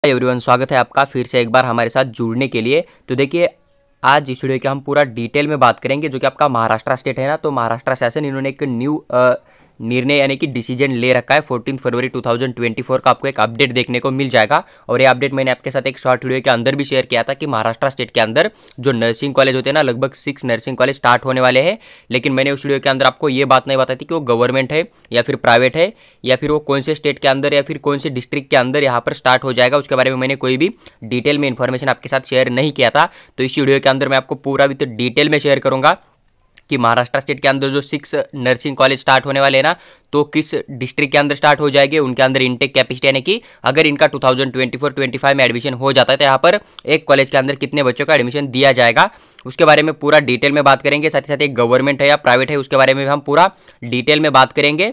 Everyone, स्वागत है आपका फिर से एक बार हमारे साथ जुड़ने के लिए। तो देखिए, आज इस वीडियो के हम पूरा डिटेल में बात करेंगे जो कि आपका महाराष्ट्र स्टेट है ना। तो महाराष्ट्र शासन इन्होंने एक न्यू निर्णय यानी कि डिसीजन ले रखा है। 14 फरवरी 2024 का आपको एक अपडेट देखने को मिल जाएगा। और ये अपडेट मैंने आपके साथ एक शॉर्ट वीडियो के अंदर भी शेयर किया था कि महाराष्ट्र स्टेट के अंदर जो नर्सिंग कॉलेज होते हैं ना, लगभग 6 नर्सिंग कॉलेज स्टार्ट होने वाले हैं। लेकिन मैंने उस वीडियो के अंदर आपको ये बात नहीं बताई थी कि वो गवर्नमेंट है या फिर प्राइवेट है या फिर वो कौन से स्टेट के अंदर या फिर कौन से डिस्ट्रिक्ट के अंदर यहाँ पर स्टार्ट हो जाएगा। उसके बारे में मैंने कोई भी डिटेल में इन्फॉर्मेशन आपके साथ शेयर नहीं किया था। तो इस वीडियो के अंदर मैं आपको पूरा विद डिटेल में शेयर करूंगा कि महाराष्ट्र स्टेट के अंदर जो 6 नर्सिंग कॉलेज स्टार्ट होने वाले हैं ना, तो किस डिस्ट्रिक्ट के अंदर स्टार्ट हो जाएंगे, उनके अंदर इनटेक कैपेसिटी यानी कि अगर इनका 2024-25 में एडमिशन हो जाता है तो यहाँ पर एक कॉलेज के अंदर कितने बच्चों का एडमिशन दिया जाएगा, उसके बारे में पूरा डिटेल में बात करेंगे। साथ ही साथ एक गवर्नमेंट है या प्राइवेट है उसके बारे में भी हम पूरा डिटेल में बात करेंगे।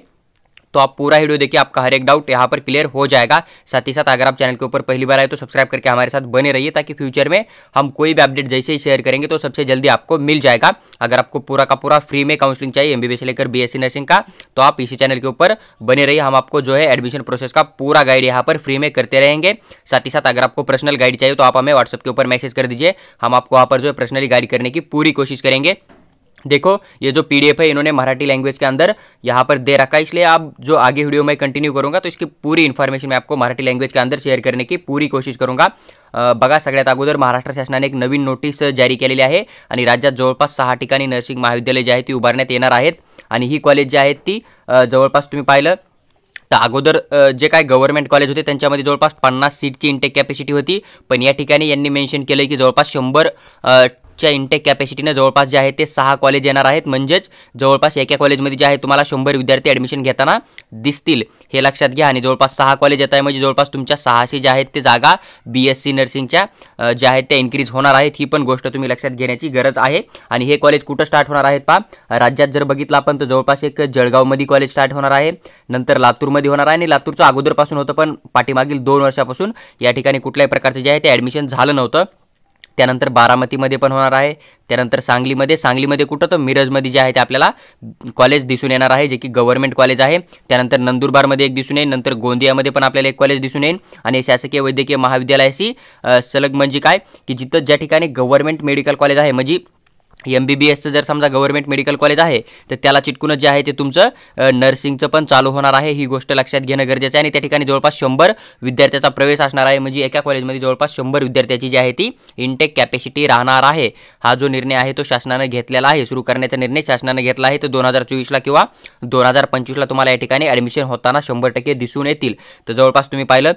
तो आप पूरा वीडियो देखिए, आपका हर एक डाउट यहाँ पर क्लियर हो जाएगा। साथ ही साथ अगर आप चैनल के ऊपर पहली बार आए तो सब्सक्राइब करके हमारे साथ बने रहिए, ताकि फ्यूचर में हम कोई भी अपडेट जैसे ही शेयर करेंगे तो सबसे जल्दी आपको मिल जाएगा। अगर आपको पूरा का पूरा फ्री में काउंसलिंग चाहिए एमबीबीएस से लेकर बीएससी नर्सिंग का, तो आप इसी चैनल के ऊपर बने रहिए। हम आपको जो है एडमिशन प्रोसेस का पूरा गाइड यहाँ पर फ्री में करते रहेंगे। साथ ही साथ अगर आपको पर्सनल गाइड चाहिए तो आप हमें व्हाट्सएप के ऊपर मैसेज कर दीजिए, हम आपको वहाँ पर जो है पर्सनली गाइड करने की पूरी कोशिश करेंगे। देखो, ये जो पीडीएफ है इन्होंने मराठी लैंग्वेज के अंदर यहाँ पर दे रखा है, इसलिए आप जो आगे वीडियो में कंटिन्यू करूंगा तो इसकी पूरी इन्फॉर्मेशन मैं आपको मराठी लैंग्वेज के अंदर शेअर करने की पूरी कोशिश करूंगा। बघा, सगळ्यात अगोदर महाराष्ट्र शासनाने एक नवीन नोटीस जारी केलेली आहे आणि राज्यात जवळपास 6 ठिकाणी नर्सिंग महाविद्यालय जे आहेत ती उभारण्यात येणार आहेत। आणि ही कॉलेज जी आहेत ती जवळपास तुम्ही पाहिलं तर अगोदर जे काय गव्हर्नमेंट कॉलेज होते त्यांच्यामध्ये जवळपास 50 सीटची इंटेक कॅपॅसिटी होती, पण या ठिकाणी यांनी मेन्शन केलं की जवळपास 100 च्या इंटेक कॅपॅसिटीने जवळपास जे आहे ते 6 कॉलेज येणार आहेत। म्हणजेच जवळपास एका कॉलेजमध्ये जे आहे तुम्हाला 100 विद्यार्थी ॲडमिशन घेताना दिसतील, हे लक्षात घ्या। आणि जवळपास 6 कॉलेज येत आहे म्हणजे जवळपास तुमच्या 600 जे आहेत ते जागा बीएससी नर्सिंगच्या ज्या आहेत त्या इन्क्रीज होणार आहेत। ही पण गोष्ट तुम्ही लक्षात घेण्याची गरज आहे। आणि हे कॉलेज कुठं स्टार्ट होणार आहेत पहा, राज्यात जर बघितलं आपण तर जवळपास एक जळगावमध्ये कॉलेज स्टार्ट होणार आहे, नंतर लातूरमध्ये होणार आहे। आणि लातूरचं अगोदरपासून होतं, पण पाठीमागील 2 वर्षापासून या ठिकाणी कुठल्याही प्रकारचे जे आहे ते ॲडमिशन झालं नव्हतं। त्यानंतर बारामतीमध्ये पण होणार आहे, त्यानंतर सांगलीमध्ये कुठं तर मिरजमध्ये जे आहे ते आपल्याला कॉलेज दिसून येणार आहे, जे की गव्हर्नमेंट कॉलेज आहे। त्यानंतर नंदुरबारमध्ये एक दिसून येईल, नंतर गोंदियामध्ये पण आपल्याला एक कॉलेज दिसून येईल। आणि शासकीय वैद्यकीय महाविद्यालयाशी सलग म्हणजे काय की जिथं ज्या ठिकाणी गव्हर्नमेंट मेडिकल कॉलेज आहे, म्हणजे एमबीबीएसचं जर समजा गव्हर्नमेंट मेडिकल कॉलेज आहे तर त्याला चिटकूनच जे आहे ते तुमचं नर्सिंगचं पण चालू होणार आहे। ही गोष्ट लक्षात घेणं गरजेचं आहे। आणि त्या ठिकाणी जवळपास 100 विद्यार्थ्याचा प्रवेश असणार आहे, म्हणजे एका कॉलेजमध्ये जवळपास 100 विद्यार्थ्याची जी आहे ती इंटेक कॅपॅसिटी राहणार आहे। हा जो निर्णय आहे तो शासनानं घेतलेला आहे, सुरू करण्याचा निर्णय शासनानं घेतला आहे। तर 2024ला किंवा 2025ला तुम्हाला या ठिकाणी ॲडमिशन होताना 100% दिसून येतील। तर जवळपास तुम्ही पाहिलं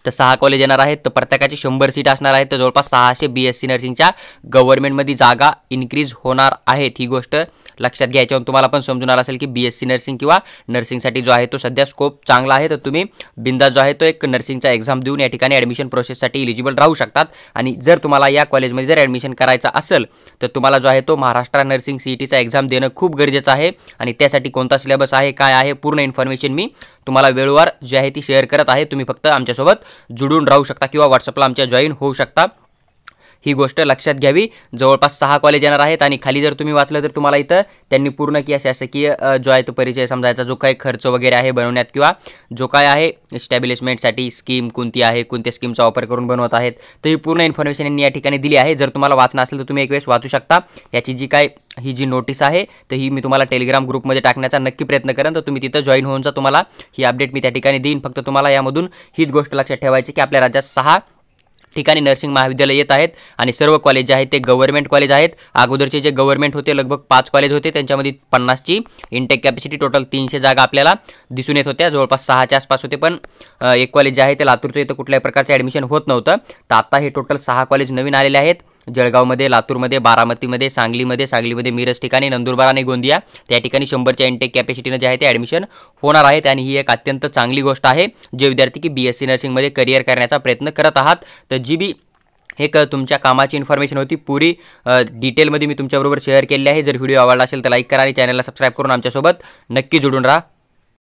तर 6 कॉलेज येणार आहेत, तर प्रत्येकाची 100 सीट असणार आहेत। तर जवळपास 600 बीएससी नर्सिंगच्या गव्हर्नमेंटमध्ये जागा इन्क्रीज होणार आहेत। ही गोष्ट लक्षात घ्या। याच्यावरून तुम्हाला पण समजून आलं असेल की बीएससी नर्सिंग किंवा नर्सिंगसाठी जो आहे तो सध्या स्कोप चांगला आहे। तर तुम्ही बिंदास जो आहे तो एक नर्सिंगचा एक्झाम देऊन या ठिकाणी ॲडमिशन प्रोसेससाठी इलिजिबल राहू शकतात। आणि जर तुम्हाला या कॉलेजमध्ये जर ॲडमिशन करायचं असेल तर तुम्हाला जो आहे तो महाराष्ट्र नर्सिंग सीईटीचा एक्झाम देणं खूप गरजेचं आहे। आणि त्यासाठी कोणता सिलेबस आहे, काय आहे, पूर्ण इन्फॉर्मेशन मी तुम्हाला वेळेवर जी आहे ती शेअर करत आहे। तुम्ही फक्त आमच्यासोबत जुडून राहू शकता किंवा व्हॉट्सअपला आमच्या जॉईन होऊ शकता। ही गोष्ट लक्षात घ्यावी। जवळपास 6 कॉलेज येणार आहेत। आणि खाली जर तुम्ही वाचलं तर तुम्हाला इथं त्यांनी पूर्ण की शासकीय जो आहे तो परिचय समजायचा जो काही खर्च वगैरे आहे बनवण्यात किंवा जो काय आहे स्टॅब्लिशमेंटसाठी स्कीम कोणती आहे, कोणत्या स्कीमचा वापर करून बनवत आहेत, तर ही पूर्ण इन्फॉर्मेशन यांनी या ठिकाणी दिली आहे। जर तुम्हाला वाचणं असेल तर तुम्ही एक वेळेस वाचू शकता। याची जी काय ही जी नोटीस आहे तर ही मी तुम्हाला टेलिग्राम ग्रुपमध्ये टाकण्याचा नक्की प्रयत्न करेन, तर तुम्ही तिथं जॉईन होऊन जा। तुम्हाला ही अपडेट मी त्या ठिकाणी देईन। फक्त तुम्हाला यामधून हीच गोष्ट लक्षात ठेवायची की आपल्या राज्यात 6 ठिकाणी नर्सिंग महाविद्यालय येत आहेत आणि सर्व कॉलेज जे आहेत ते गव्हर्नमेंट कॉलेज आहेत। अगोदरचे जे गव्हर्नमेंट होते लगभग 5 कॉलेज होते, त्यांच्यामध्ये 50ची इंटेक कॅपॅसिटी, टोटल 300 जागा आपल्याला दिसून येत होत्या। जवळपास 6च्या आसपास होते, पण एक कॉलेज जे आहे ते लातूरचं इथं कुठल्याही प्रकारचं ॲडमिशन होत नव्हतं। तर आता हे टोटल 6 कॉलेज नवीन आलेले आहेत, जळगावमध्ये, लातूरमध्ये, बारामतीमध्ये, सांगलीमध्ये मिरज ठिकाणी, नंदुरबार आणि गोंदिया त्या ठिकाणी 100च्या इंटेक कॅपॅसिटीने जे आहे ते ॲडमिशन होणार आहेत। आणि ही एक अत्यंत चांगली गोष्ट आहे जे विद्यार्थी की बीएससी नर्सिंगमध्ये करिअर करण्याचा प्रयत्न करत आहात। तर जी बी एक तुमच्या कामाची इन्फॉर्मेशन होती पूरी डिटेलमध्ये मी तुमच्याबरोबर शेअर केली आहे। जर व्हिडिओ आवडला असेल तर लाईक करा आणि चॅनलला सबस्क्राईब करून आमच्यासोबत नक्की जोडून राहा।